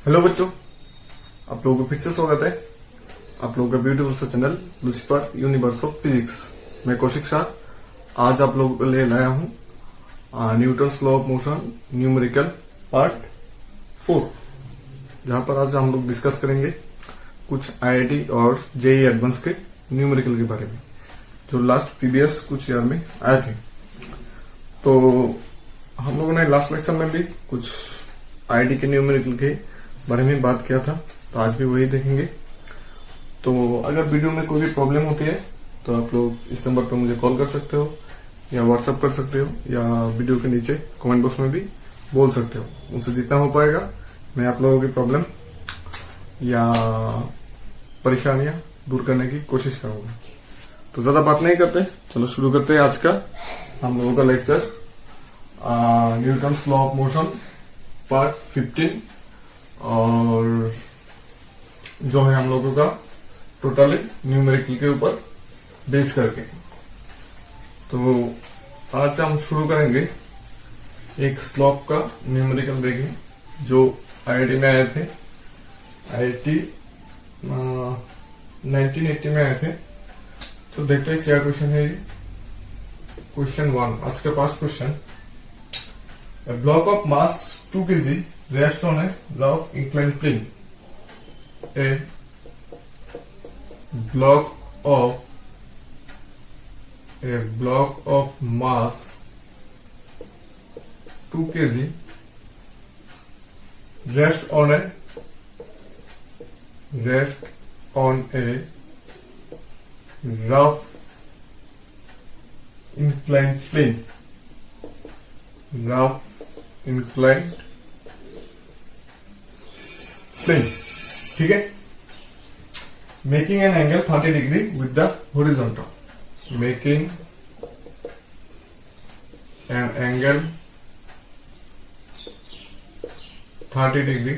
Hello बच्चों, आप लोगों को फिर से स्वागत है आप लोगों का ब्यूटीफुल सा channel Lucifer universe of physics. मैं कौशिक शाह आज आप लोगों के लिए लाया हूं Newton's law of motion numerical part 4, जहां पर आज हम लोग डिस्कस करेंगे कुछ आईआईटी और जेईई एडवांस के न्यूमेरिकल के बारे में, जो लास्ट प्रीवियस कुछ ईयर में आए थे। तो हम लोगों ने लास्ट लेक्चर में भी कुछ आईआईटी के न्यूमेरिकल के बारे में बात किया था, तो आज भी वही देखेंगे। तो अगर वीडियो में कोई भी प्रॉब्लम होती है तो आप लोग इस नंबर पर मुझे कॉल कर सकते हो या व्हाट्सएप कर सकते हो या वीडियो के नीचे कमेंट बॉक्स में भी बोल सकते हो। उनसे जितना हो पाएगा मैं आप लोगों की प्रॉब्लम या परेशानियां दूर करने की कोशिश करूंगा। तो ज्यादा बात नहीं करते, चलो शुरू करते हैं आज का हम लोगों का lecture Newton's law of motion part 15, और जो है हम लोगों का टोटली न्यूमेरिकल के ऊपर बेस करके। तो आज हम शुरू करेंगे एक स्लोप का न्यूमेरिकल देखें जो आईआईटी में आए थे। आईआईटी 1980 में आए थे। तो देखते हैं क्या क्वेश्चन है ये। क्वेश्चन 1, आज का पास question. A block of mass 2 kg rests on a rough inclined plane. A block of mass 2 kg rests on a rough inclined plane. ठीक है। Making an angle 30 degree with the horizontal. Making an angle 30 degree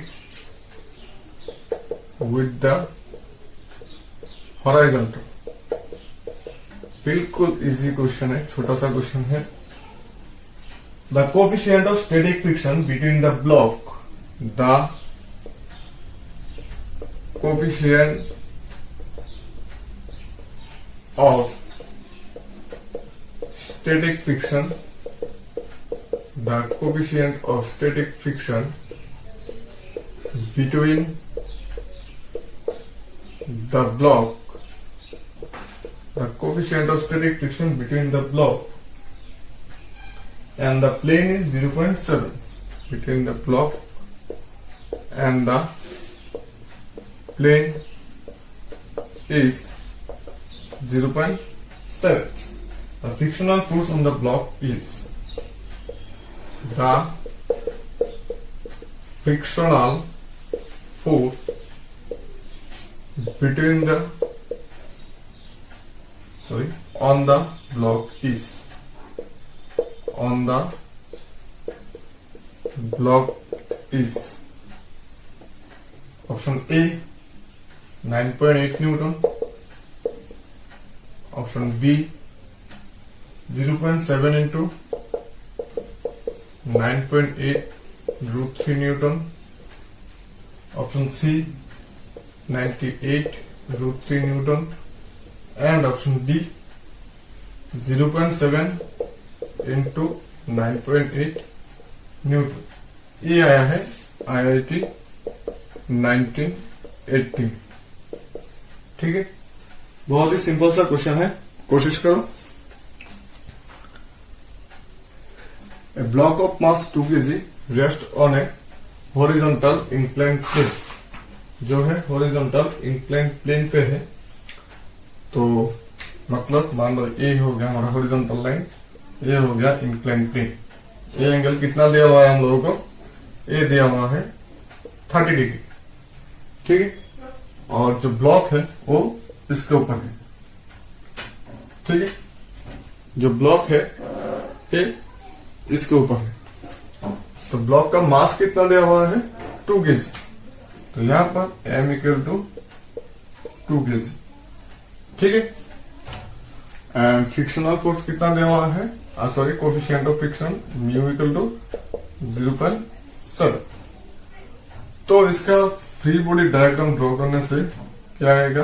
with the horizontal. बिल्कुल easy question है, छोटा सा question है। The coefficient of static friction between the block, the coefficient of static friction, the coefficient of static friction between the block, the coefficient of static friction between the block and the plane is 0.7. Between the block and the plane is 0.7. The frictional force on the block is the frictional force between the on the block is on the block is option A 9.8 Newton, option B 0.7 into 9.8 root 3 Newton, option C 98 root 3 Newton, and option D 0.7 into 9.8 Newton. ये आया है IIT 1980। ठीक है, बहुत ही simple सा question है, कोशिश करो। A block of mass 2 kg rest on a horizontal inclined plane. जो है हॉरिजॉन्टल इंक्लाइंड प्लेन पे है। तो मतलब मान लो ये हो गया हमारा हॉरिजॉन्टल लाइन, ये हो गया इंक्लाइंड प्लेन। ये एंगल कितना दिया हुआ है हम लोगों को? ये दिया हुआ है 30 डिग्री। ठीक है, और जो ब्लॉक है वो इसके ऊपर है। ठीक है, जो ब्लॉक है ये इसके ऊपर है। तो ब्लॉक का मास कितना दिया हुआ है? 2 kg। तो यहां पर m इक्वल टू 2 kg। ठीक है, एंड फ्रिक्शनल फोर्स कितना दिया हुआ है? Coefficient of friction mu equal to 0.7। तो इसका फ्री बॉडी डायग्राम ड्रॉ करने से क्या आएगा,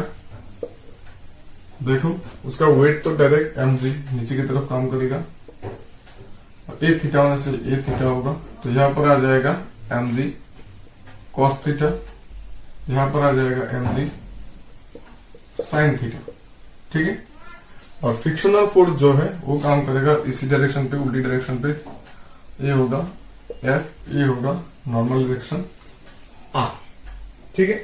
देखो उसका वेट तो डायरेक्ट mg नीचे की तरफ काम करेगा, ए थीटा होने से ए थीटा होगा, तो यहां पर आ जाएगा mg cos थीटा, यहां पर आ जाएगा mg sin थीटा। ठीक है, और फ्रिक्शनल फोर्स जो है वो काम करेगा इसी डायरेक्शन पे, उल्टी डायरेक्शन पे, ये होगा F, ये होगा नॉर्मल डायरेक्शन R। ठीक है,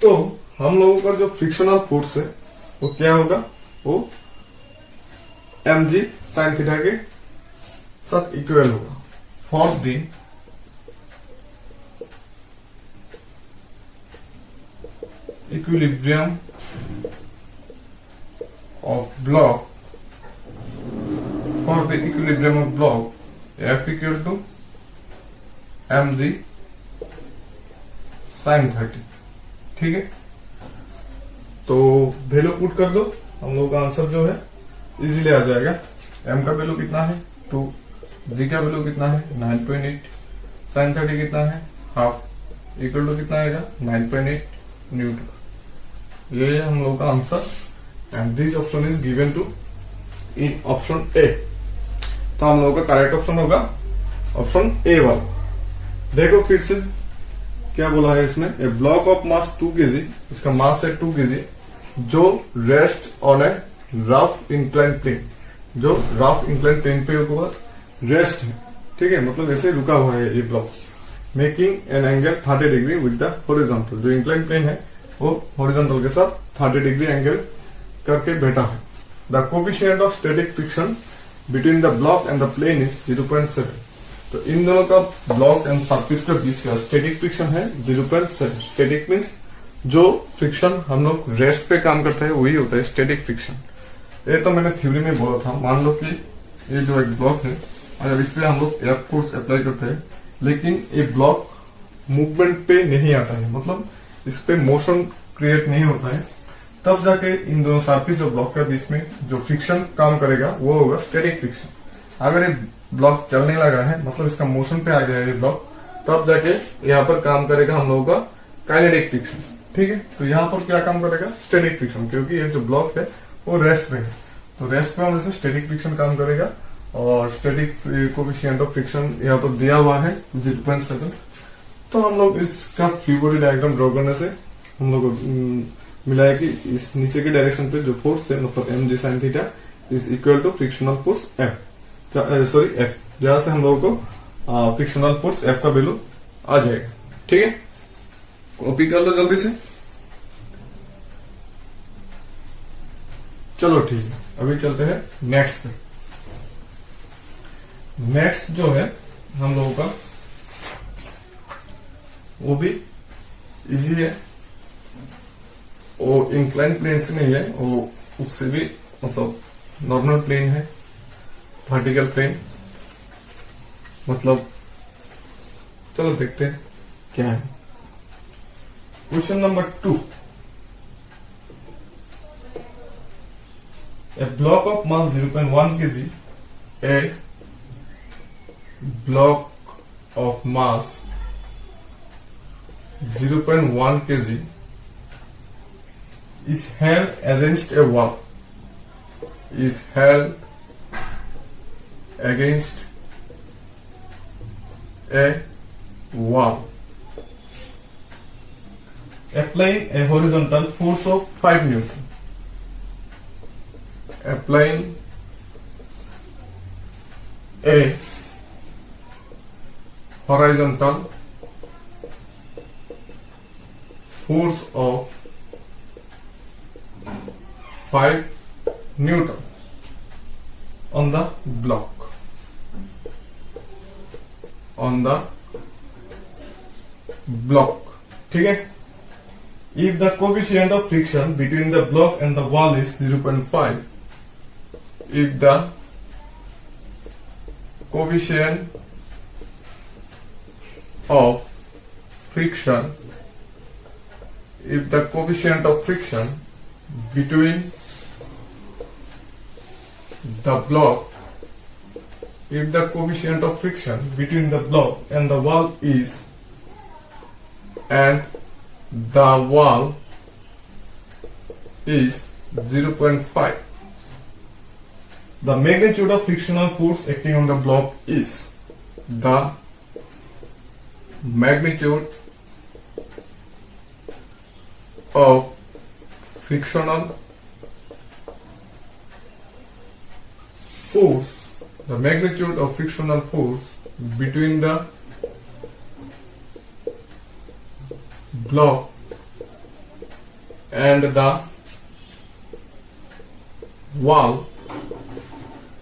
तो हम लोगों का जो फ्रिक्शनल फोर्स है वो क्या होगा, वो mg sin थीटा के साथ इक्वल होगा for the equilibrium of block, for the equilibrium of block F equal to mg sin 30। ठीक है, तो वैल्यू पुट कर दो, हम लोगों का आंसर जो है इजीली आ जाएगा। m का वैल्यू कितना है 2, g का वैल्यू कितना है 9.8, sin 30 कितना है हाफ, इक्वल टू कितना आएगा 9.8 न्यूटन। ये है हम लोगों का answer, and this option is given to in option A. तो हम लोगों का करेक्ट ऑप्शन होगा ऑप्शन ए वाला। देखो फिर से क्या बोला है इसमें, a block of mass 2 kg, इसका मास है 2 kg, जो rest on a rough incline plane, जो रफ इंक्लाइन प्लेन पे ऊपर रेस्ट है। ठीक है, मतलब ऐसे रुका हुआ है ये block, making an angle 30 degree with the horizontal. जो इंक्लाइन प्लेन है वो हॉरिजॉन्टल के साथ 30 डिग्री एंगल करके बैठा है। The coefficient of static friction between the block and the plane is 0.7। तो इन दोनों का ब्लॉक एंड सरफेस के बीच का स्टैटिक फ्रिक्शन है 0.7। स्टैटिक मीन्स जो फ्रिक्शन हम लोग रेस्ट पे काम करते हैं वही होता है स्टैटिक फ्रिक्शन। ये तो मैंने थ्योरी में बोला था। मान लो कि ये जो एक ब्लॉक है, अगर इस पे हम लोग एयर फोर्स अप्लाई करते हैं, लेकिन ये ब्लॉक मूवमेंट पे नहीं आता है, मतलब इस पे मोशन क्रिएट नहीं होता है, तब जाके इन दोनों सरफेस और ब्लॉक के बीच में जो फ्रिक्शन काम करेगा वो होगा स्टैटिक फ्रिक्शन। अगर ये ब्लॉक चलने लगा है, मतलब इसका मोशन पे आ गया है ये ब्लॉक, तब जाके यहाँ पर काम करेगा हम लोगों का काइनेटिक फ्रिक्शन। ठीक है, तो यहाँ पर क्या काम करेगा स्टैटिक फ्रिक्शन, क्योंकि ये जो ब्लॉक है वो रेस्ट पे है, तो रेस्ट पे होने से स्टैटिक फ्रिक्शन काम करेगा। और स्टैटिक कोफिशिएंट ऑफ फ्रिक्शन यहाँ पर दिया हुआ है 0.7। तो हम लोग इसका फ्री बॉडी डायग्राम ड्रॉ करने से हम लोग मिला है कि इस नीचे के डायरेक्शन पे जो फोर्स है, मतलब mg sin theta is equal to frictional force F, जहां से हम लोगों को फ्रिक्शनल फोर्स F का वैल्यू आ जाएगा। ठीक है, कॉपी कर लो जल्दी से। चलो ठीक है, अभी चलते हैं नेक्स्ट पे। नेक्स्ट जो है हम लोगों का वो भी इजी है, वो इंक्लाइन प्लेन से नहीं है, वो उससे भी मतलब नॉर्मल प्लेन है, वर्टिकल प्लेन। मतलब चलो देखते हैं क्या है। Question number 2, A block of mass 0.1 kg, A block of mass 0.1 kg is held against a wall, is held against a wall, applying a horizontal force of 5 Newton, applying a horizontal force of 5 Newton on the block, on the block. ठीक है, if the coefficient of friction between the block and the wall is 0.5, if the coefficient of friction, if the coefficient of friction between the block, if the coefficient of friction between the block and the wall is and the wall is 0.5. The magnitude of frictional force acting on the block is the magnitude of frictional force, the magnitude of frictional force between the block and the wall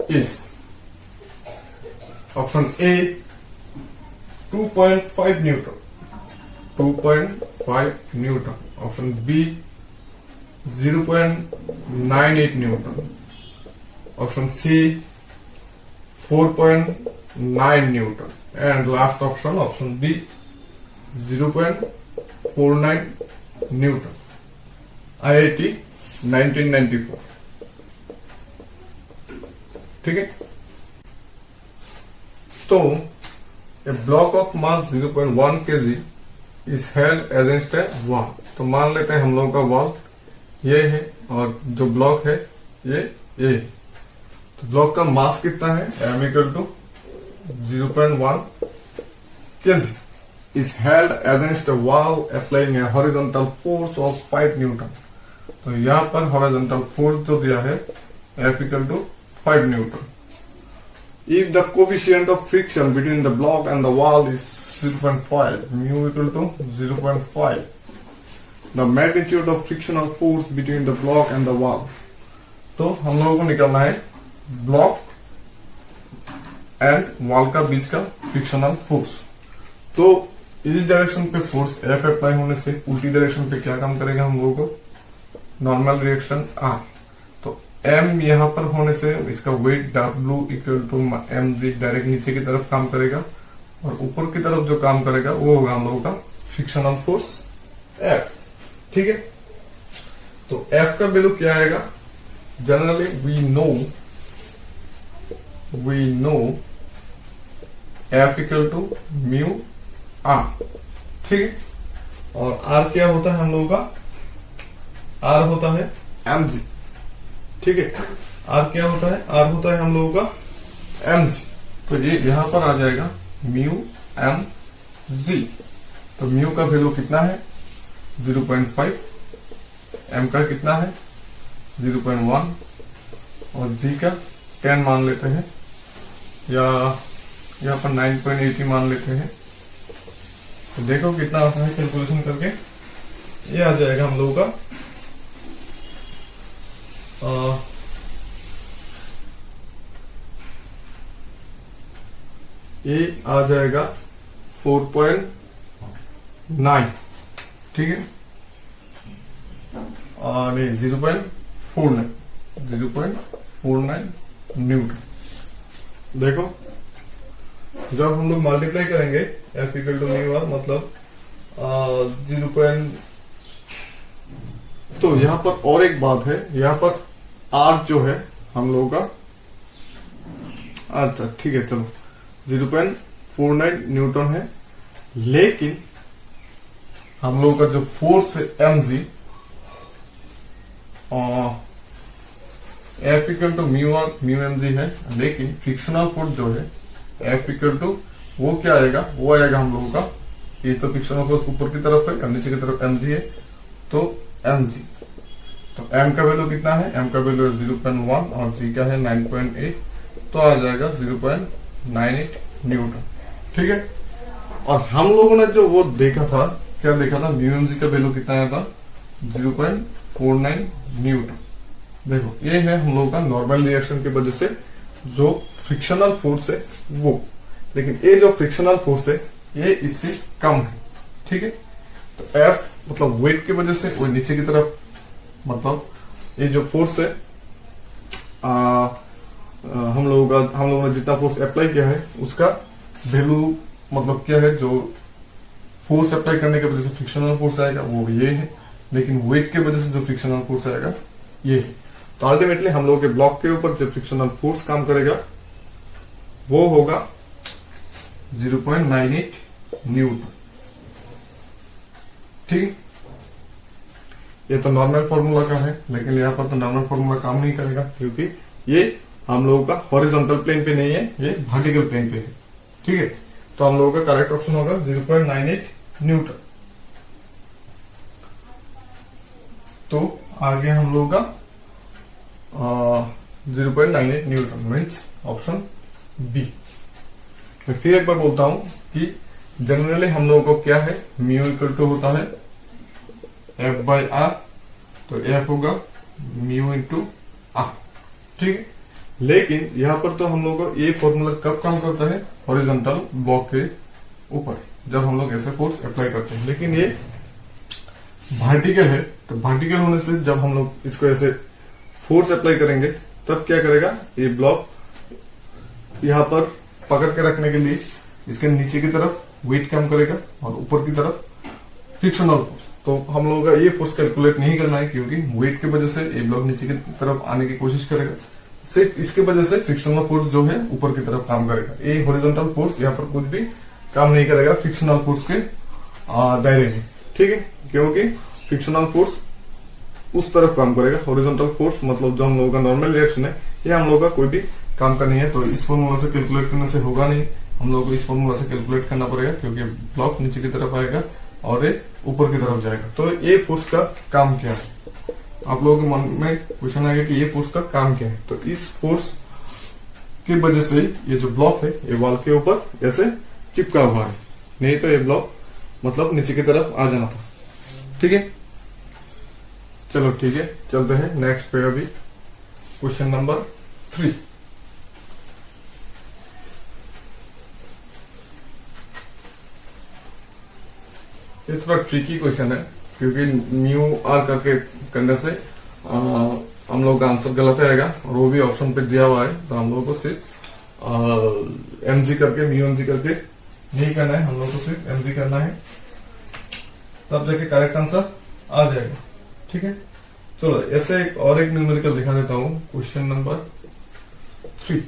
is option A 2.5 Newton, 2.5 Newton, option B 0.98 Newton, option C 4.9 Newton, and last option, option D 0.49 Newton. IIT 1994. ठीक है, तो a block of mass 0.1 kg is held against a wall. तो मान लेते हैं हम लोगों का वॉल ये है और जो ब्लॉक है ये तो ब्लॉक का मास कितना है, m equal to 0.1 kg is held against a wall applying a horizontal force of 5 Newton. तो यहाँ पर horizontal force जो दिया है F equal to 5 Newton. If the coefficient of friction between the block and the wall is 0.5, mu equal to 0.5, the magnitude of frictional force between the block and the wall. तो हम लोगों को निकालना है block and wall का बीच का frictional force. तो इस डायरेक्शन पे फोर्स F अप्लाई होने से उल्टी डायरेक्शन पे क्या काम करेगा हम लोगों को, नॉर्मल रिएक्शन R. तो M यहां पर होने से इसका weight W equal to mg direct नीचे की तरफ काम करेगा और ऊपर की तरफ जो काम करेगा वो होगा हम लोगों का फ्रिक्शनल फोर्स F. ठीक है, तो F का वैल्यू क्या आएगा, generally we know F equal to mu R. ठीक है, और R क्या होता है हम लोगों का, R होता है mg. ठीक है, R क्या होता है, R होता है हम लोगों का mg. तो ये यहां पर आ जाएगा म्यू mg. तो म्यू का वैल्यू कितना है 0.5, m का कितना है 0.1 और g का 10 मान लेते हैं या यहाँ पर 9.80 मान लेते हैं. तो देखो कितना आता है कैलकुलेशन करके, ये आ जाएगा हम लोगों का ये आ जाएगा 4.9. ठीक है, नहीं 0.49 न्यूटन. देखो जब हम लोग मल्टीप्लाई करेंगे F equal to mu R मतलब 0. तो यहां पर और एक बात है, यहां पर R जो है हम लोगों का, अच्छा ठीक है चलो 0.49 न्यूटन है, लेकिन हम लोगों का जो फोर्स है mg F equal to mu R mu mg है, लेकिन फ्रिक्शनल फोर्स जो है F इक्वल टू वो क्या आएगा, वो आएगा हम लोगों का, ये तो फ्रिक्शनल फोर्स ऊपर की तरफ है और नीचे की तरफ mg है, तो mg. तो m का वैल्यू कितना है, m का वैल्यू 0.1 और g का है 9.8, तो आ जाएगा 0.98 न्यूटन. ठीक है, और हम लोगों ने जो वो देखा था, क्या देखा था, म्यू mg का वैल्यू कितना आया था 0.49 न्यूटन. देखो ये है हम लोगों का नॉर्मल रिएक्शन की वजह से जो फ्रिक्शनल फोर्स है वो, लेकिन ये जो फ्रिक्शनल फोर्स है ये इससे कम है. ठीक है, तो F मतलब वेट की वजह से वो नीचे की तरफ, मतलब ये जो फोर्स है हम लोगों ने जितना फोर्स अप्लाई किया है उसका वैल्यू मतलब क्या है, जो फोर्स अप्लाई करने की वजह से फ्रिक्शनल फोर्स आएगा वो ये है, लेकिन वेट की वजह से जो फ्रिक्शनल फोर्स आएगा ये है. तो अल्टीमेटली हम लोगों के ब्लॉक के ऊपर जो फ्रिक्शनल फोर्स काम करेगा वो होगा 0.98 न्यूटन. ठीक है, ये तो नॉर्मल फॉर्मूला का है, लेकिन यहाँ पर तो नॉर्मल फॉर्मूला काम नहीं करेगा क्योंकि ये हम लोगों का हॉरिजॉन्टल प्लेन पे नहीं है, ये वर्टिकल प्लेन पे है। ठीक है, तो हम लोगों का करेक्ट ऑप्शन होगा 0.98 न्यूटन। तो आगे हम लोगों का 0.98 न्यूटन मीन्स ऑप्शन बी। मैं फिर एक बार बोलता हूं कि जनरली हम लोगों को क्या है, म्यू इक्वल टू होता है एफ बाई आर, तो एफ होगा म्यू इंटू आर। ठीक है, लेकिन यहां पर तो हम लोग को ये फॉर्मूला कब काम करता है, हॉरिजॉन्टल ब्लॉक के ऊपर जब हम लोग ऐसे फोर्स अप्लाई करते हैं। लेकिन ये वर्टिकल है, तो वर्टिकल होने से जब हम लोग इसको ऐसे फोर्स अप्लाई करेंगे तब क्या करेगा, ये ब्लॉक यहां पर पकड़ के रखने के लिए इसके नीचे की तरफ वेट काम करेगा और ऊपर की तरफ फ्रिक्शनल फोर्स। तो हम लोगों का ये फोर्स कैलकुलेट नहीं करना है क्योंकि वेट की वजह से ये ब्लॉक नीचे की तरफ आने की कोशिश करेगा, सिर्फ इसके वजह से फ्रिक्शनल फोर्स जो है ऊपर की तरफ काम करेगा। ये हॉरिजॉन्टल फोर्स यहाँ पर कुछ भी काम नहीं करेगा फ्रिक्शनल फोर्स के दायरे में। ठीक है, क्योंकि फ्रिक्शनल फोर्स उस तरफ काम करेगा, हॉरिजॉन्टल फोर्स मतलब जो हम लोगों का नॉर्मल रिएक्शन है ये हम लोगों का कोई भी काम का नहीं है। तो इस फॉर्मूला से कैलकुलेट करने से होगा नहीं, हम लोग को इस फॉर्मूला से कैलकुलेट करना पड़ेगा क्योंकि ब्लॉक नीचे की तरफ आएगा और ये ऊपर की तरफ जाएगा। तो ये फोर्स का काम क्या है, आप लोगों के मन में क्वेश्चन आएगा कि ये फोर्स का काम क्या है। तो इस फोर्स की वजह से ये जो ब्लॉक है ये वॉल के ऊपर ऐसे चिपका हुआ है, नहीं तो ये ब्लॉक मतलब नीचे की तरफ आ जाना था। ठीक है, चलो ठीक है, चलते हैं नेक्स्ट पे। अभी क्वेश्चन नंबर 3। ये थोड़ा ट्रिकी क्वेश्चन है क्योंकि म्यू आर करके करने से हम लोग का आंसर गलत आएगा और वो भी ऑप्शन पे दिया हुआ है। तो हम लोग को सिर्फ एमजी करके म्यू एमजी करके नहीं करना है, हम लोग को सिर्फ एमजी करना है, तब जाके करेक्ट आंसर आ जाएगा। ठीक है, चलो ऐसे और एक न्यूमेरिकल दिखा देता हूं। Question number 3।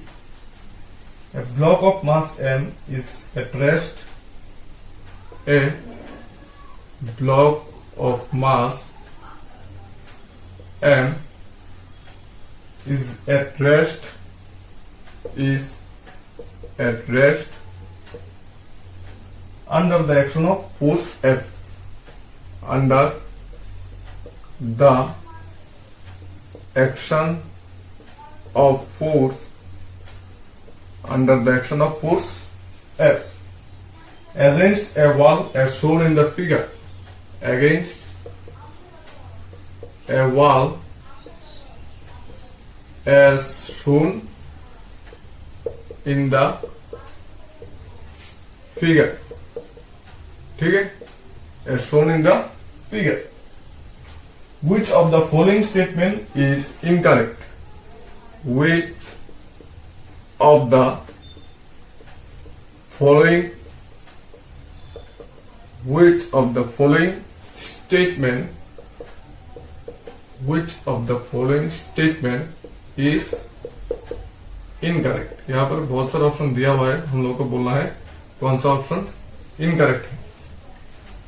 A block of mass m is at rest. A block of mass m is at rest under the action of force F. Under the action of force F against a wall as shown in the figure. Against a wall as shown in the figure. ठीक है, as shown in the figure. Which of the following statement is incorrect? Which of the following statement is incorrect? यहाँ पर बहुत सारा option दिया हुआ है, हम लोग को बोलना है कौन सा ऑप्शन इनकरेक्ट है।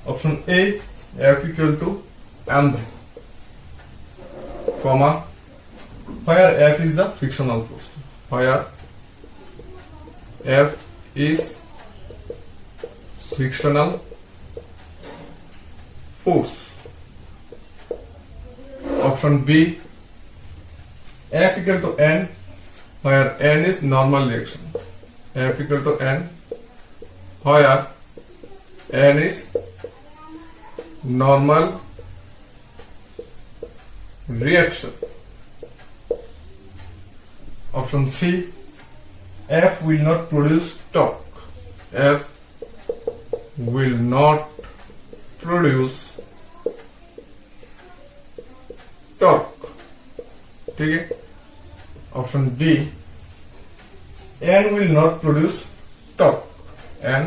Option A F equal to mg, comma where F is the frictional force, where F is frictional force. Option B F equal to n, where n is normal reaction. F equal to n, where n is normal reaction. Option C F will not produce torque. F will not produce torque. ठीक है, option D n will not produce torque. n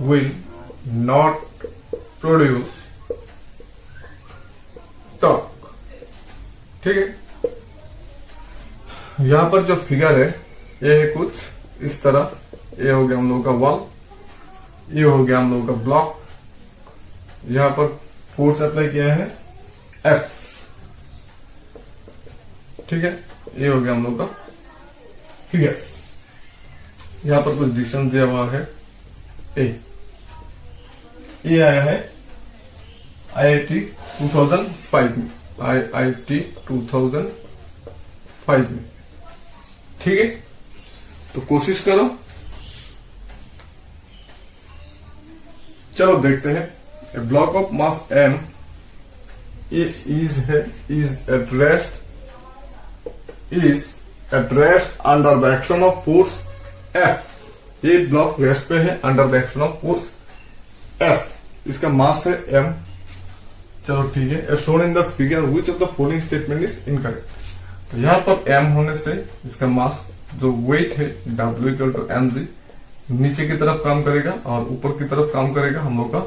will not produce torque. ठीक है, यहां पर जो figure है ये है कुछ इस तरह। ये हो गया हम लोगों का वॉल, ये हो गया हम लोगों का ब्लॉक, यहां पर फोर्स अप्लाई किया है F, ठीक है। ये हो गया हम लोग का फिगर। यहां पर कुछ डिस्टेंस दिया हुआ है A, ये आया है IIT 2005 में, IIT 2005 में, ठीक है। तो कोशिश करो। चलो देखते हैं। A block of mass M is at rest under the action of force F। ये ब्लॉक रेस्ट पे है under the action of force F। इसका मास है M। चलो ठीक है। Shown in the figure which of the following statement is incorrect. तो यहां पर M होने से इसका मास जो वेट है W इक्वल टू mg नीचे की तरफ काम करेगा और ऊपर की तरफ काम करेगा हम लोग का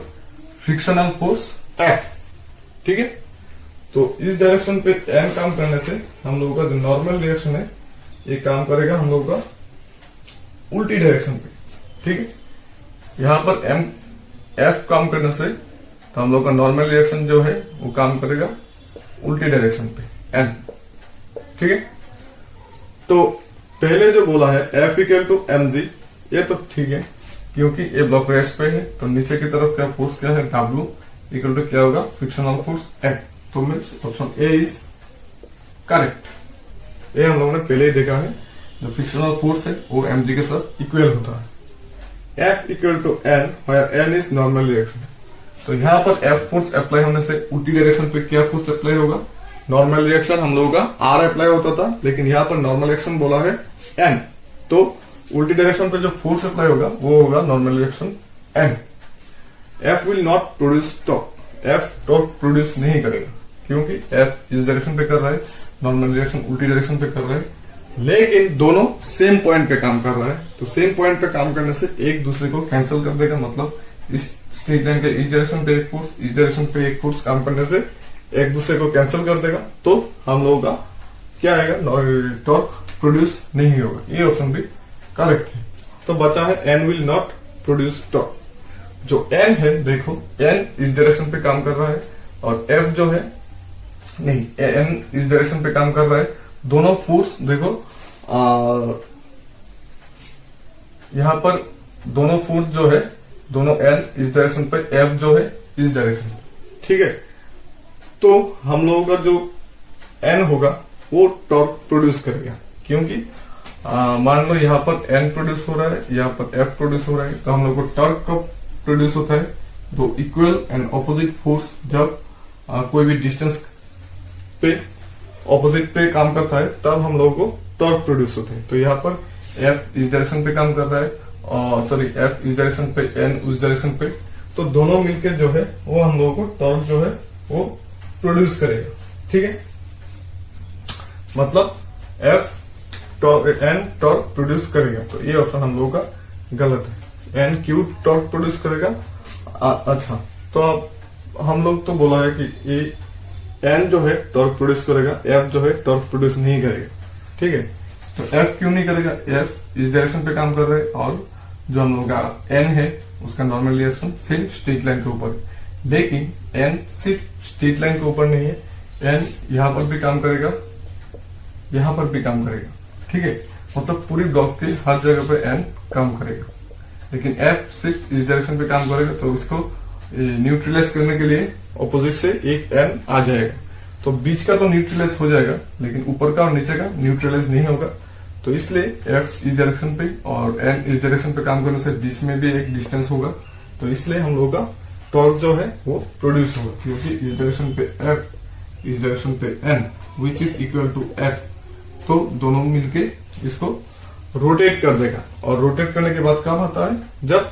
फ्रिक्शनल फोर्स F, ठीक है। तो इस डायरेक्शन पे M काम करने से हम लोगों का जो नॉर्मल रिएक्शन है ये काम करेगा हम लोग का उल्टी डायरेक्शन पे, ठीक है। यहां पर F काम करने से तो हम लोग का नॉर्मल रिएक्शन जो है वो काम करेगा उल्टी डायरेक्शन पे N, ठीक है। तो पहले जो बोला है F इक्वल टू mg, ये तो ठीक है क्योंकि ये ब्लॉक रेस्ट पे है। तो नीचे की तरफ क्या फोर्स क्या है W इक्वल टू क्या होगा फ्रिक्शनल फोर्स F। तो means option A is correct. ये हम लोगों ने पहले ही देखा है जो फ्रिक्शनल फोर्स है वो mg के साथ इक्वल होता है। F equal to n where n is normal reaction. तो यहाँ पर F फोर्स अप्लाई होने से उल्टी डायरेक्शन पे क्या फोर्स अप्लाई होगा, नॉर्मल रिएक्शन हम लोगों का R अप्लाई होता था, लेकिन यहाँ पर नॉर्मल रिएक्शन बोला है N। तो उल्टी डायरेक्शन पे जो फोर्स अप्लाई होगा वो होगा normal reaction N। F will not produce torque. F torque produce नहीं करेगा क्योंकि F इस डायरेक्शन पे कर रहा है, नॉर्मल रिएक्शन उल्टी डायरेक्शन पे कर रहा है, लेकिन दोनों सेम पॉइंट पे काम कर रहा है। तो सेम पॉइंट पे काम करने से एक दूसरे को कैंसिल कर देगा। मतलब इस स्ट्रेट लाइन के इस डायरेक्शन पे एक फोर्स, इस डायरेक्शन पे एक फोर्स काम करने से एक दूसरे को कैंसिल कर देगा। तो हम लोगों का क्या आएगा, टॉर्क प्रोड्यूस नहीं होगा। ये ऑप्शन भी करेक्ट है। तो बचा है N will not produce torque. जो N है देखो, N इस डायरेक्शन पे काम कर रहा है और F जो है नहीं, N इस डायरेक्शन पे काम कर रहा है। दोनों फोर्स देखो यहां पर दोनों फोर्स जो है दोनों N इस डायरेक्शन पे, F जो है इस डायरेक्शन पे, ठीक है। तो हम लोगों का जो N होगा वो टॉर्क प्रोड्यूस करेगा क्योंकि मान लो यहाँ पर N प्रोड्यूस हो रहा है, यहाँ पर F प्रोड्यूस हो रहा है। तो हम लोग को टॉर्क कब प्रोड्यूस होता है, दो इक्वल एंड ऑपोजिट फोर्स जब कोई भी डिस्टेंस पे ऑपोजिट पे काम करता है तब हम लोगों को टॉर्क प्रोड्यूस होते हैं। तो यहाँ पर F इस डायरेक्शन पे काम कर रहा है और सॉरी F इस डायरेक्शन पे, N उस डायरेक्शन पे, तो दोनों मिलके जो है वो हम लोगों को टॉर्क जो है वो प्रोड्यूस करेगा, ठीक है। मतलब N टॉर्क प्रोड्यूस करेगा। तो ये ऑप्शन हम लोगों का गलत है। N क्यू टॉर्क प्रोड्यूस करेगा। अच्छा, तो अब हम लोग तो बोला है कि ये N जो है टॉर्क प्रोड्यूस करेगा, F जो है टॉर्क प्रोड्यूस नहीं करेगा, ठीक है। तो F क्यों नहीं करेगा, F इस डायरेक्शन पे काम कर रहे हैं और जो हम लोग का N है उसका नॉर्मल रिएक्शन सिर्फ स्ट्रेट लाइन के ऊपर, लेकिन N सिर्फ स्ट्रेट लाइन के ऊपर नहीं है, N यहां पर भी काम करेगा, यहां पर भी काम करेगा, ठीक है। मतलब पूरी ब्लॉक की हर जगह पे N काम करेगा, लेकिन F सिर्फ इस डायरेक्शन पे काम करेगा। तो इसको न्यूट्रलाइज करने के लिए ऑपोजिट से एक N आ जाएगा। तो बीच का तो न्यूट्रलाइज हो जाएगा, लेकिन ऊपर का और नीचे का न्यूट्रलाइज नहीं होगा। तो इसलिए F इस डायरेक्शन पे और N इस डायरेक्शन पे काम करने से बीच में भी एक डिस्टेंस होगा। तो इसलिए हम लोग का टॉर्क जो है वो प्रोड्यूस होगा क्योंकि इस डायरेक्शन पे F, इस डायरेक्शन पे N which is equal to F। तो दोनों मिलके इसको रोटेट कर देगा और रोटेट करने के बाद क्या होता है, जब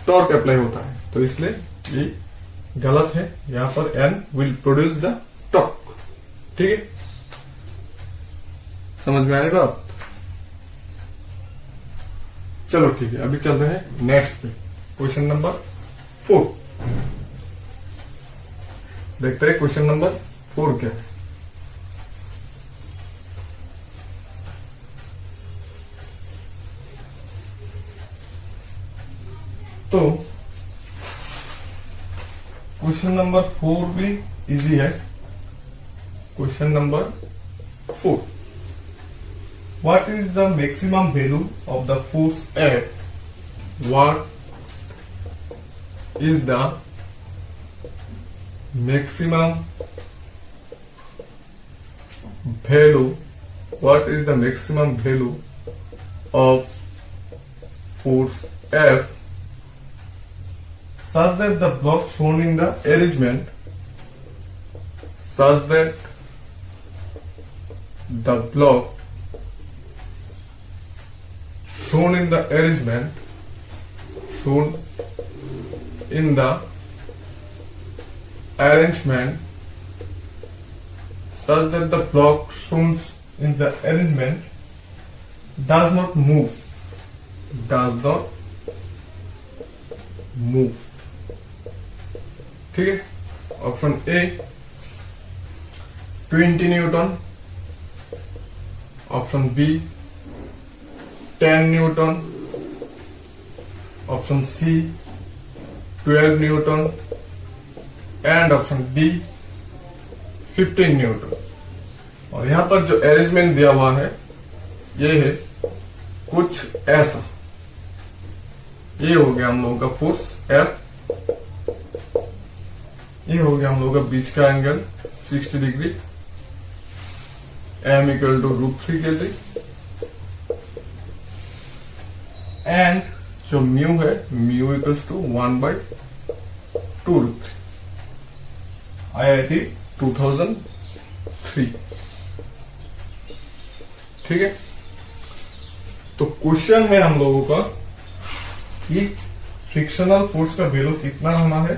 टॉर्क अप्लाई होता है। तो इसलिए ये गलत है। यहां पर N will produce the torque, ठीक है। समझ में आएगा आप? चलो ठीक है, अभी चलते हैं नेक्स्ट पे, क्वेश्चन नंबर 4। देखते हैं क्वेश्चन नंबर 4 क्या है। तो क्वेश्चन नंबर 4 भी इजी है। Question number 4, what is the maximum value of the force F? What is the maximum value, what is the maximum value of force F such that the block shown in the arrangement shown in the arrangement such that the block shown in the arrangement does not move. ठीक है। Option A 20 newton, option B 10 newton, option C 12 newton and option D 15 newton. और यहां पर जो arrangement दिया हुआ है ये है कुछ ऐसा। ये हो गया हम लोगों का फोर्स F, ये हो गया हम लोगों का बीच का angle 60 degree, M equal to √3 kg and जो म्यू है म्यू इक्वल्स टू 1/2 √3। IIT 2003। ठीक है। तो क्वेश्चन है हम लोगों का कि फ्रिक्शनल फोर्स का वैल्यू कितना होना है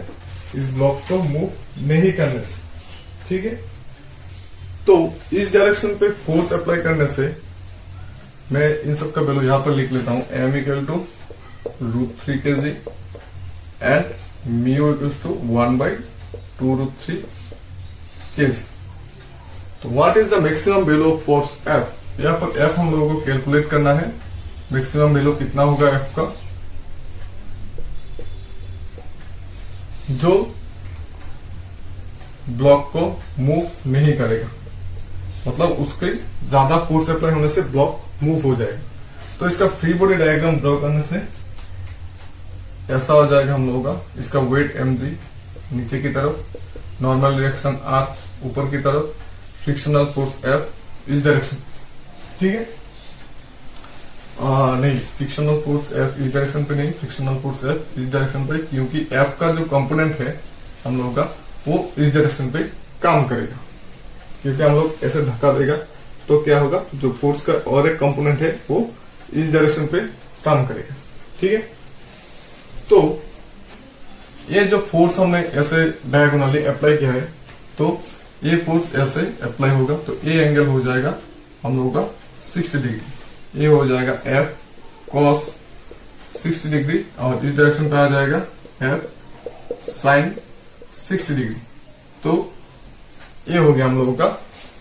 इस ब्लॉक को मूव नहीं करने से। ठीक है। तो इस डायरेक्शन पे फोर्स अप्लाई करने से मैं इन सब का वैल्यू यहां पर लिख लेता हूं। M equal to √3 kg and mu equals to 1/2 √3 kg। तो what is the maximum value of force F? यहाँ पर F हम लोगों को कैलकुलेट करना है। मैक्सिमम वैल्यू कितना होगा F का, जो ब्लॉक को मूव नहीं करेगा, मतलब उसके ज्यादा फोर्स अप्लाई होने से ब्लॉक मूव हो जाएगा। तो इसका फ्री बॉडी डायग्राम ड्रॉ करने से ऐसा हो जाएगा हम लोगों का। इसका वेट mg नीचे की तरफ, नॉर्मल डायरेक्शन R ऊपर की तरफ, फ्रिक्शनल फोर्स F इस डायरेक्शन। ठीक है। नहीं, फ्रिक्शनल फोर्स F इस डायरेक्शन पे नहीं, फ्रिक्शनल फोर्स F इस डायरेक्शन पे, क्योंकि F का जो कंपोनेंट है हम लोगों का वो इस डायरेक्शन पे काम करेगा। क्योंकि हम लोग ऐसे धक्का देगा तो क्या होगा, जो फोर्स का और एक कंपोनेंट है वो इस डायरेक्शन पे काम करेगा। ठीक है। तो ये जो फोर्स हमने ऐसे डायगोनली अप्लाई किया है, तो ये फोर्स ऐसे अप्लाई होगा तो ये एंगल हो जाएगा हम लोगों का 60 डिग्री। ये हो जाएगा F cos 60 डिग्री और इस डायरेक्शन पे आ जाएगा F sin 60 डिग्री। तो ये हो गया हम लोगों का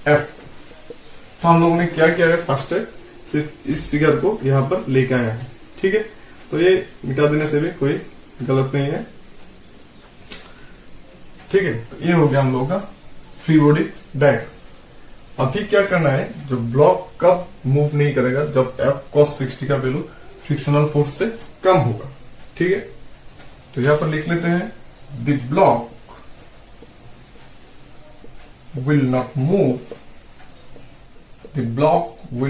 F। तो हम लोगों ने क्या किया है, फर्स्ट है सिर्फ इस फिगर को यहां पर लेके आया है। ठीक है। तो ये मिटा देने से भी कोई गलत नहीं है। ठीक है। तो ये हो गया हम लोगों का फ्री बॉडी डायग्राम। अभी क्या करना है, जो ब्लॉक कब मूव नहीं करेगा, जब F cos 60 का वैल्यू फ्रिक्शनल फोर्स से कम होगा। ठीक है। तो यहां पर लिख लेते हैं, the block will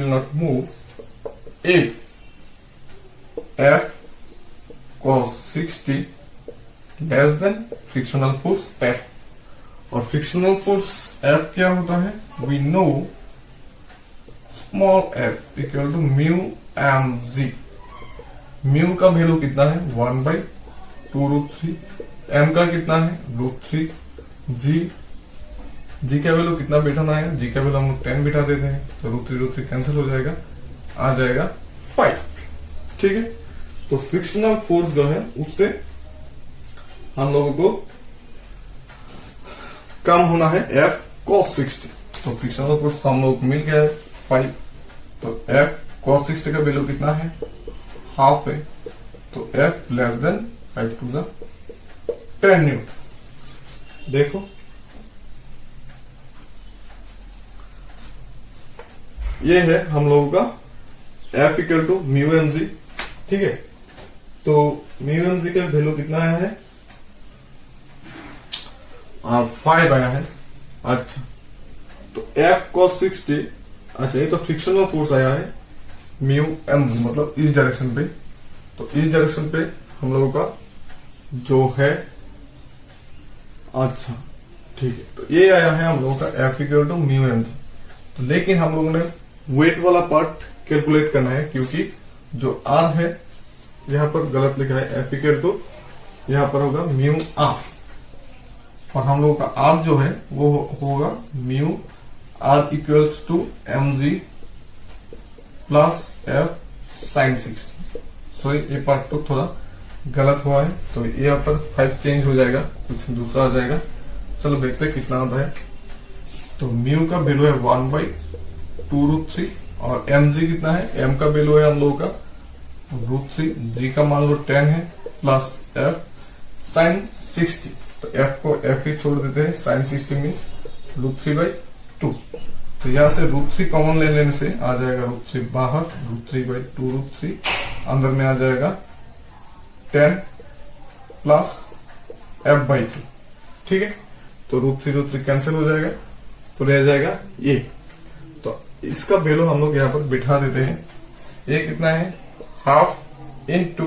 not move if F cos 60 less than frictional force F। और फ्रिक्शनल फोर्स F क्या होता है, we know small f equal to mu mg। Mu का वैल्यू कितना है 1/2√3, m का कितना है √3, जी का वैल्यू कितना बैठाना है, जी का वैल्यू हम लोग 10 बैठा देते हैं तो √3 कैंसिल हो जाएगा, आ जाएगा 5। ठीक है। तो फ्रिक्शनल फोर्स जो है उससे हम लोगों को कम होना है F cos 60। तो फ्रिक्शनल फोर्स हम लोग को मिल गया है 5। तो F cos 60 का वैल्यू कितना है, हाफ है। तो F less than 5 to 10 newton. देखो ये है हम लोगों का F equal to mu M G. ठीक है, तो म्यू एम जी का वैल्यू कितना आया है? 5 आया है। अच्छा, तो F cos 60, अच्छा ये तो फ्रिक्शनल फोर्स आया है म्यू एम जी, मतलब इस डायरेक्शन पे। तो इस डायरेक्शन पे हम लोगों का जो है, अच्छा ठीक है, तो ये आया है हम लोगों का F equal to mu M G. तो लेकिन हम लोगों ने वेट वाला पार्ट कैलकुलेट करना है, क्योंकि जो R है यहां पर गलत लिखा है, F इक्वल टू यहां पर होगा म्यू R, और हम लोगों का R जो है वो होगा mu R equals to M G plus F sine 60। Sorry, ये पार्ट तो थोड़ा गलत हुआ है, तो ये यहाँ पर 5 चेंज हो जाएगा, कुछ दूसरा आ जाएगा। चलो देखते हैं कितना आता है। तो म्यू का वैल्यू है 1/2√3, और एम जी कितना है? एम का वैल्यू है हम लोगों का √3, जी का मान लो 10 है, प्लस F साइन 60। तो F को F ही छोड़ देते हैं, साइन 60 मीन्स √3/2। तो यहां से √3 कॉमन ले लेने से आ जाएगा √3 बाहर, √3/2√3 अंदर में आ जाएगा 10 प्लस F/2। ठीक है, तो √3 कैंसिल हो जाएगा, तो रह जाएगा ये। तो इसका वैल्यू हम लोग यहाँ पर बिठा देते हैं। ये कितना है? Half into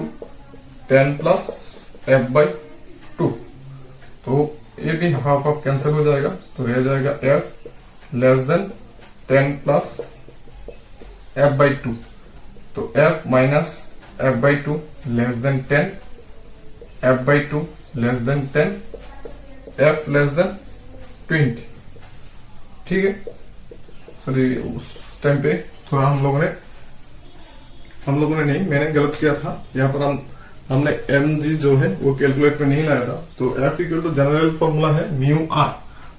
10 plus F/2। तो ये भी हाफ हाफ कैंसिल हो जाएगा, तो रह जाएगा F less then 10 plus F/2। तो F minus F/2 less than 10, F/2 less than 10, F less then 20। ठीक है, सॉरी उस टाइम पे थोड़ा हम लोगों ने नहीं, मैंने गलत किया था। यहाँ पर हमने एम जी जो है वो कैलकुलेट में नहीं लाया था। तो F equal to general formula है म्यू R।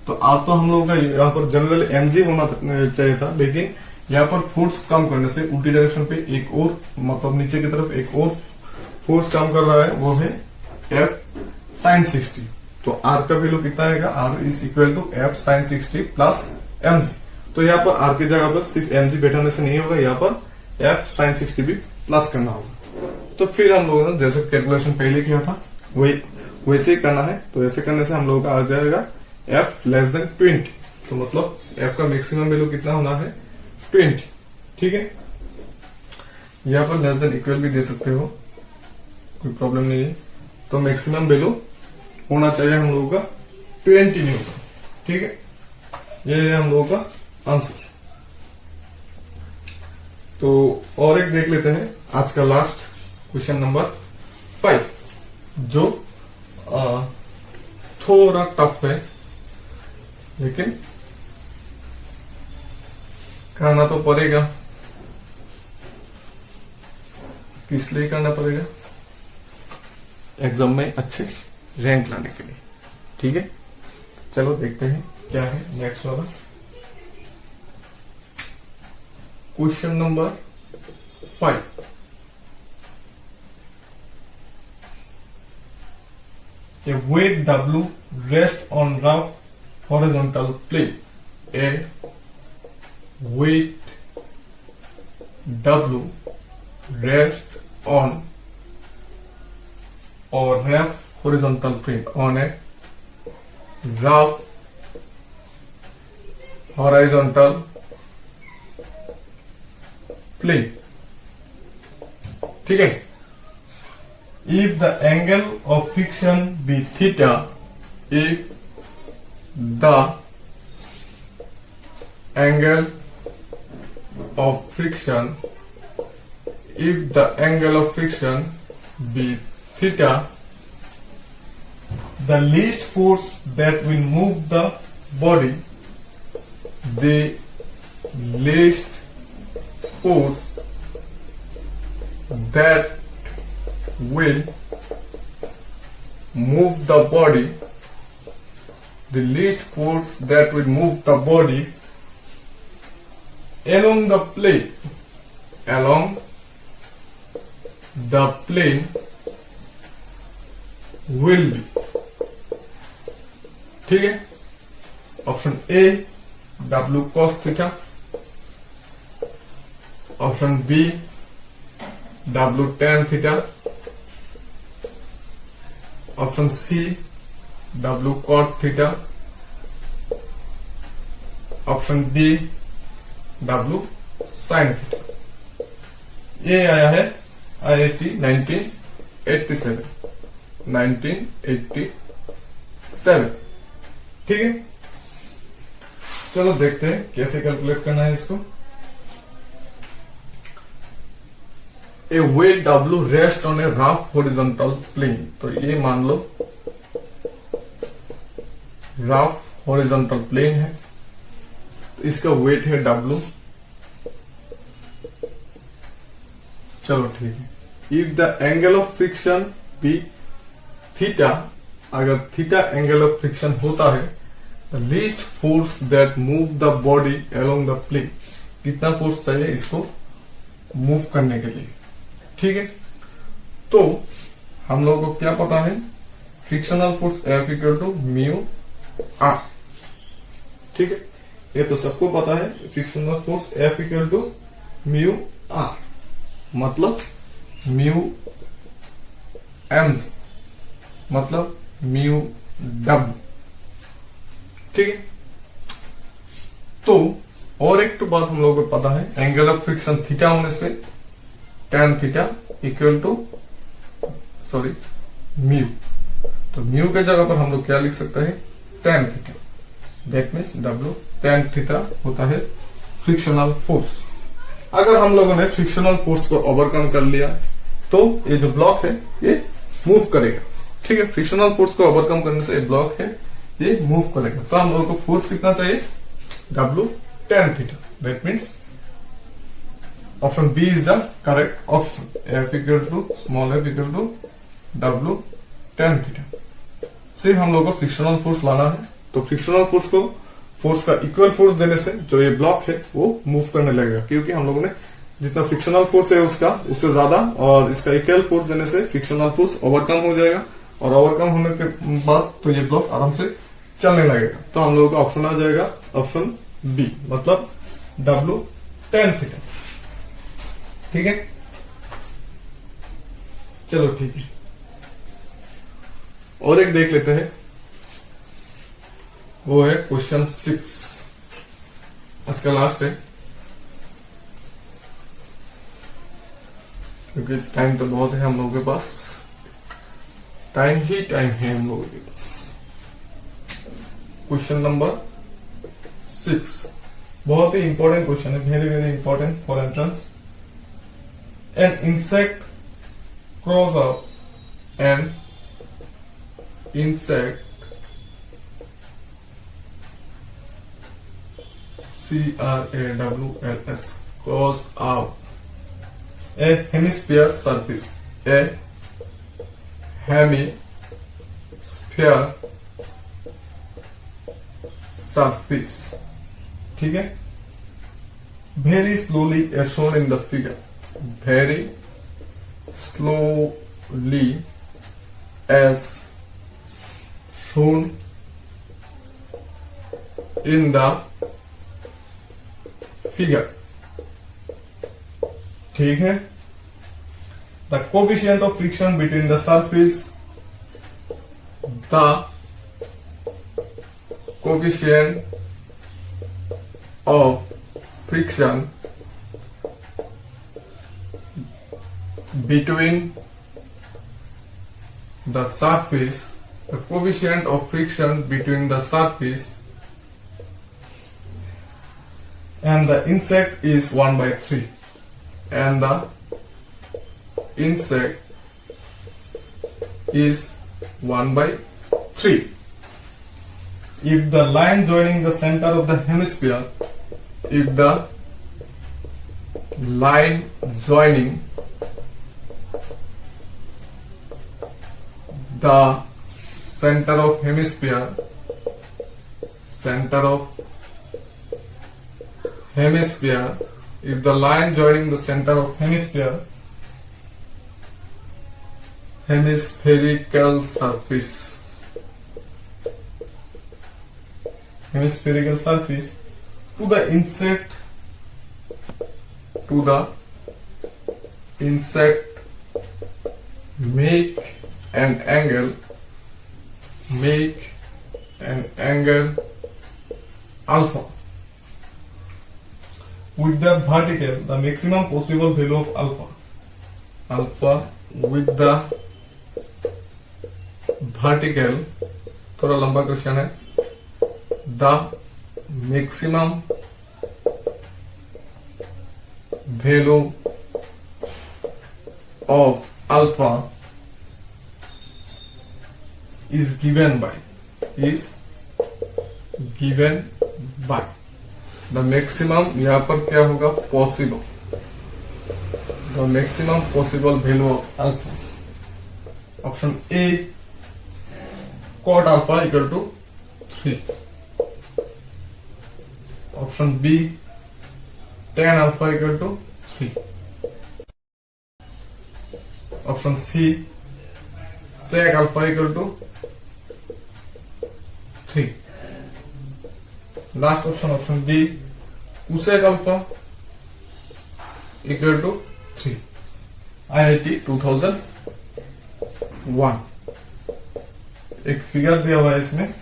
तो R तो हम लोगों का यहाँ पर जनरल एम जी होना चाहिए था, लेकिन यहाँ पर फोर्स कम करने से उल्टी डायरेक्शन पे एक और, मतलब नीचे की तरफ एक और फोर्स काम कर रहा है, वो है F साइन 60। तो R का वैल्यू कितना आएगा? R is equal to F sine 60 plus M G. तो यहाँ पर R की जगह पर सिर्फ एम जी बैठाने से नहीं होगा, यहाँ पर F साइन 60 भी प्लस करना होगा। तो फिर हम लोगों ने जैसे कैलकुलेशन पहले किया था वही वैसे ही करना है। तो ऐसे करने से हम लोगों का आ जाएगा F लेस देन 20। तो मतलब F का मैक्सिमम वैल्यू कितना होना है? 20। ठीक है, यहाँ पर लेस देन इक्वल भी दे सकते हो, कोई प्रॉब्लम नहीं है। तो मैक्सिमम वैल्यू होना चाहिए हम लोगों का 20 न्यूटन। ठीक है, ये है हम लोगों का आंसर। तो और एक देख लेते हैं आज का लास्ट क्वेश्चन नंबर 5, जो थोड़ा टफ है, लेकिन करना तो पड़ेगा। किस लिए करना पड़ेगा? एग्जाम में अच्छे रैंक लाने के लिए। ठीक है, चलो देखते हैं क्या है नेक्स्ट वाला question number 5। A weight W rests on rough horizontal plane. A weight W rests on or rough horizontal plane on a rough horizontal plane. ठीक है, if the angle of friction be theta, if the angle of friction be theta, the least force that will move the body, the least force that will move the body, the least force that will move the body along the plane, will be ठीक है। Option A W cos theta, option B W tan theta, option C W cot theta, option D W sin theta. ये आया है IIT 1987। ठीक है, चलो देखते हैं कैसे कैलकुलेट करना है इसको। A weight W rest on a rough horizontal plane, तो ये मान लो रफ हॉरिजॉन्टल प्लेन है, तो इसका वेट है W। चलो ठीक है। If the angle of friction be theta, अगर थीटा एंगल ऑफ फ्रिक्शन होता है, the least force that move the body along the plane, कितना फोर्स चाहिए इसको मूव करने के लिए। ठीक है, तो हम लोगों को क्या पता है, frictional force F equal to mu R. ठीक है, ये तो सबको पता है, frictional force F equal to mu R, मतलब म्यू एम मतलब म्यू डब्ल्यू। ठीक है, तो और एक तो बात हम लोगों को पता है, एंगल ऑफ फ्रिक्शन थीटा होने से tan theta equal to mu, तो म्यू के जगह पर हम लोग क्या लिख सकते हैं, tan theta. That means W tan theta होता है फ्रिक्शनल फोर्स। अगर हम लोगों ने फ्रिक्शनल फोर्स को ओवरकम कर लिया तो ये जो ब्लॉक है ये मूव करेगा। ठीक है, फ्रिक्शनल फोर्स को ओवरकम करने से ये ब्लॉक है ये मूव करेगा। तो हम लोगों को फोर्स कितना चाहिए, W tan theta. That means option B is the correct option, F equal to small f equal to W tan theta. सिर्फ हम लोगों को फ्रिक्शनल फोर्स लाना है, तो फ्रिक्शनल फोर्स को फोर्स का इक्वल फोर्स देने से जो ये ब्लॉक है वो मूव करने लगेगा, क्योंकि हम लोगों ने जितना फ्रिक्शनल फोर्स है उससे ज्यादा और इसका इक्वल फोर्स देने से फ्रिक्शनल फोर्स ओवरकम हो जाएगा, और ओवरकम होने के बाद तो ये ब्लॉक आराम से चलने लगेगा। तो हम लोगों का ऑप्शन आ जाएगा ऑप्शन बी, मतलब W tan थीटा। ठीक है, चलो ठीक है, और एक देख लेते हैं, वो है क्वेश्चन 6, आज का लास्ट है, क्योंकि टाइम तो बहुत है हम लोगों के पास, टाइम ही टाइम है हम लोगों के पास। क्वेश्चन नंबर 6 बहुत ही इंपॉर्टेंट क्वेश्चन है, very very important for entrance. An insect cross up, an insect CRAWLS goes out a hemisphere surface, a hemisphere surface। ठीक है, very slowly as shown in the figure, very slowly as shown in the figure। ठीक है, the coefficient of friction between the surface, the coefficient of friction between the surface, the coefficient of friction between the surface and the insect is 1/3, and the insect is 1/3. If the line joining the center of the hemisphere, if the line joining the center of hemisphere, if the line joining the center of hemispherical surface hemispherical surface to the insect make an angle alpha with the vertical, the maximum possible value of alpha with the vertical, थोड़ा लंबा question है, the maximum value of alpha is given by the maximum, यहाँ पर क्या होगा, possible, the maximum possible value of alpha. Option A, cot alpha equal to 3. Option B, tan alpha equal to 3. Option C, sec alpha equal to 3. Last option, option D, cosec alpha equal to 3. IIT 2001. एक figure दिया हुआ है इसमें,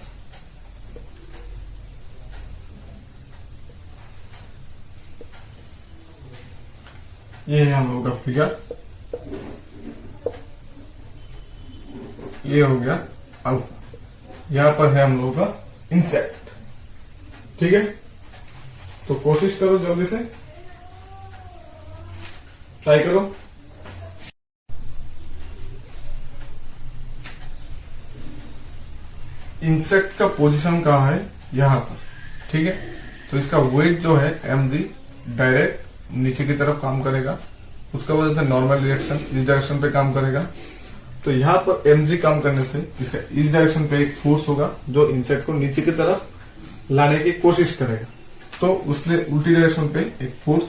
ये है हम लोगों का फिगर, ये हो गया अल्फा, यहां पर है हम लोगों का इंसेक्ट। ठीक है, तो कोशिश करो, जल्दी से ट्राई करो। इंसेक्ट का पोजीशन कहाँ है, यहां पर। ठीक है, तो इसका वेट जो है mg डायरेक्ट नीचे की तरफ काम करेगा, उसका वजह से नॉर्मल डायरेक्शन इस डायरेक्शन पे काम करेगा। तो यहां पर mg काम करने से इसका इस डायरेक्शन पे एक फोर्स होगा जो इंसेक्ट को नीचे की तरफ लाने की कोशिश करेगा। तो उसने उल्टी डायरेक्शन पे एक फोर्स,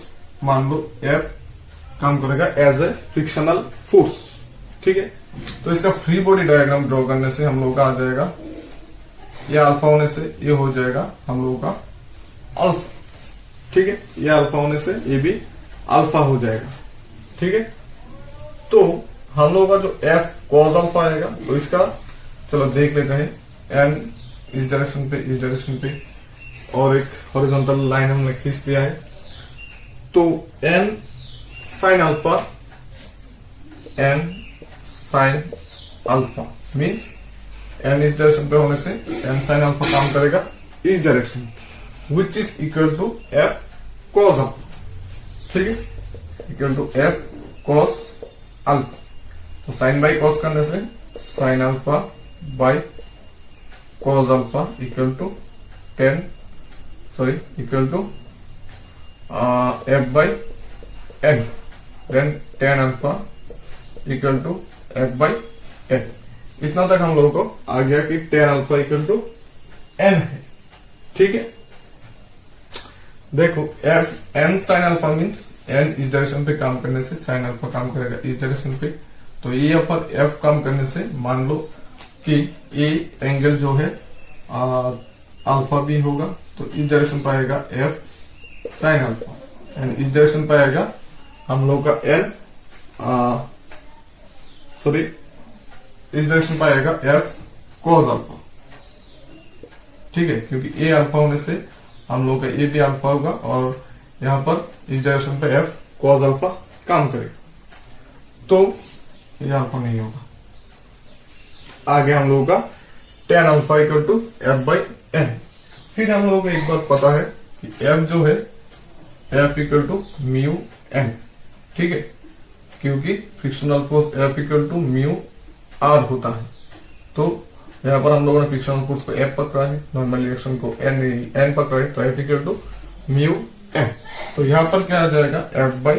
मान लो F, काम करेगा एज ए फ्रिक्शनल फोर्स। ठीक है, तो इसका फ्री बॉडी डायग्राम ड्रॉ करने से हम लोगों का आ जाएगा, ये अल्फा होने से ये हो जाएगा हम लोगों का अल्फा। ठीक है, ये अल्फा होने से ये भी अल्फा हो जाएगा। ठीक है, तो हम लोगों का जो F कॉज अल्फा आएगा, तो इसका चलो देख लेते हैं। N इस डायरेक्शन पे, इस डायरेक्शन पे, और एक हॉरिजॉन्टल लाइन हमने खींच दिया है। तो N sine alpha means N इस डायरेक्शन पे होने से N साइन अल्फा काम करेगा इस direction, which is equal to F cos alpha. ठीक है, equal to F cos alpha. तो साइन बाई कॉस करने से sine alpha by cos alpha equal to equal to F by N, then tan alpha equal to F by N। इतना तक हम लोगों को आ गया कि tan alpha equal to N है। ठीक है, देखो F N sine alpha means N इस डायरेक्शन पे काम करने से साइन अल्फा काम करेगा इस डायरेक्शन पे। तो ये पर F काम करने से मान लो कि ये एंगल जो है अल्फा भी होगा, तो इस डायरेक्शन पे आएगा F साइन अल्फा, एंड इस डायरेक्शन पे आएगा हम लोग का N इस डायरेक्शन पे आएगा F कॉस अल्फा। ठीक है, क्योंकि ए अल्फा होने से हम लोग का ए भी अल्फा होगा, और यहां पर इस डायरेक्शन पे F कॉस अल्फा काम करेगा, तो ये अल्फा नहीं होगा। आगे हम लोगों का tan alpha equal to F by N। फिर हम लोगों को एक बात पता है कि F जो है F equal to mu N। ठीक है, क्योंकि frictional force F equal to mu R होता है। तो यहाँ पर हम लोगों ने फ्रिक्शनल फोर्स को F पकड़ा है, नॉर्मल रिएक्शन को N पकड़ा है, तो F equal to mu N। तो यहाँ पर क्या आ जाएगा, F by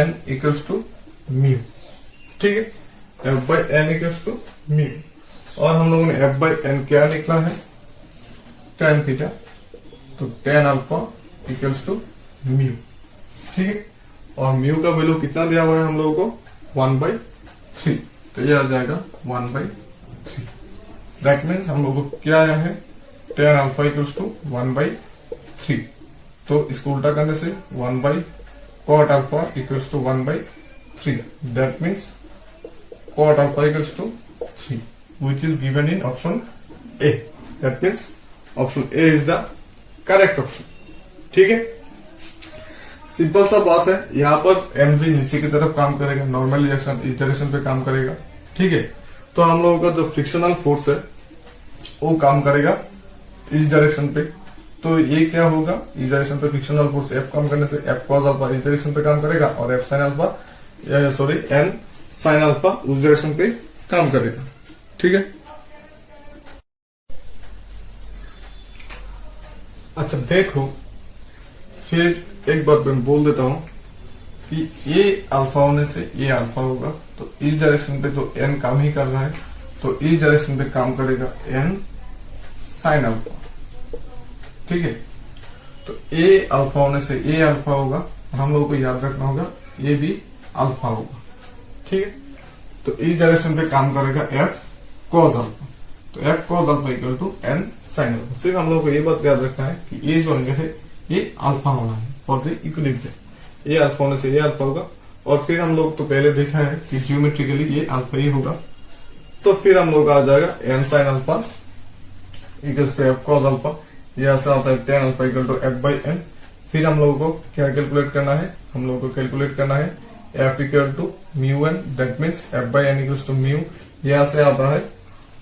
N equals to mu. ठीक है, F by N equals to mu, और हम लोगों ने F बाई N क्या निकला है, tan थीटा। तो tan alpha equals to mu. ठीक है, और म्यू का वैल्यू कितना दिया हुआ है हम लोगों को, 1/3। तो ये आ जाएगा 1/3। दैट मीन्स हम लोगों को क्या आया है, टेन अल्फा इक्वल्स टू 1/3। तो इसको उल्टा करने से 1/cot alpha equals to 1/3। That means cot alpha equals to 3 which is given in option A। that means option A is the correct option। ठीक है, सिंपल सा बात है। यहाँ पर mg नीचे की तरफ काम करेगा, नॉर्मल रिएक्शन इस डायरेक्शन पे काम करेगा। ठीक है, तो हम लोगों का जो फ्रिक्शनल फोर्स है वो काम करेगा इस डायरेक्शन पे। तो ये क्या होगा, इस डायरेक्शन पे फ्रिक्शनल फोर्स F काम करने से F cos अल्फा इस डायरेक्शन पे काम करेगा और F sin alpha n sin alpha उस डायरेक्शन पे काम करेगा। ठीक है, अच्छा देखो, फिर एक बात मैं बोल देता हूं कि ये अल्फा होने से ये अल्फा होगा, तो इस डायरेक्शन पे तो n काम ही कर रहा है, तो इस डायरेक्शन पे काम करेगा n sin अल्फा। ठीक है, तो a अल्फा होने से a अल्फा होगा और हम लोगों को याद रखना होगा ये भी अल्फा होगा। ठीक है, तो इस डायरेक्शन पे काम करेगा F cos अल्फा, तो F cos alpha equal to n sin alpha. सिर्फ हम लोगों को ये बात याद रखना है कि ये जो एंगल है ये अल्फा होना है फॉर द इक्विलिब्रियम। ये अल्फा होने से ये अल्फा होगा, और फिर हम लोग तो पहले देखा है कि ज्योमेट्रिकली ये अल्फा ही होगा। तो फिर हम लोग आ जाएगा n sin alpha equal to F cos alpha, ये ऐसा आता है tan alpha equal to F/n। फिर हम लोगों को क्या कैलकुलेट करना है, हम लोगों को कैलकुलेट करना है F equal to μn, that means F/n equal to mu. ये ऐसे आता है,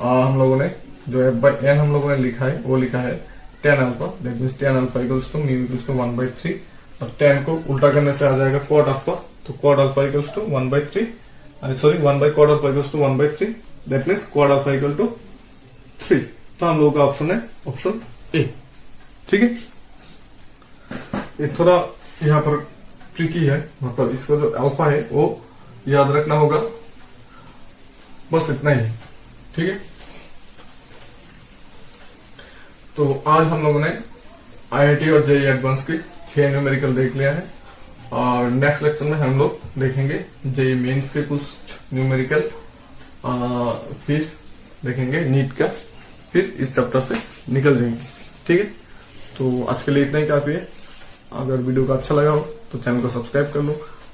हम लोगों ने जो F/n हम लोगों ने लिखा है वो लिखा है tan alpha, that means tan alpha equals to mu equals to 1/3, और tan को उल्टा करने से आ जाएगा cot अल्फा, तो cot alpha equals to 1/3, sorry 1/cot alpha equals to 1/3, that means cot alpha equal to 3। तो हम लोगों का ऑप्शन है ऑप्शन ए। ठीक है, ये थोड़ा यहाँ पर ट्रिकी है, मतलब इसका जो अल्फा है वो याद रखना होगा, बस इतना ही। ठीक है, तो आज हम लोगों ने IIT और JEE एडवांस के 6 न्यूमेरिकल देख लिया है, और नेक्स्ट लेक्चर में हम लोग देखेंगे JEE मेंस के कुछ न्यूमेरिकल, फिर देखेंगे नीट का, फिर इस चैप्टर से निकल जाएंगे। ठीक है, तो आज के लिए इतना ही काफी है। अगर वीडियो का अच्छा लगा हो तो चैनल को सब्सक्राइब कर लो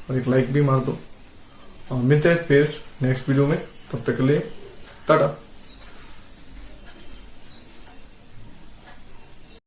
और एक लाइक भी मार दो, और मिलते हैं फिर नेक्स्ट वीडियो में। तब तक के लिए टाटा।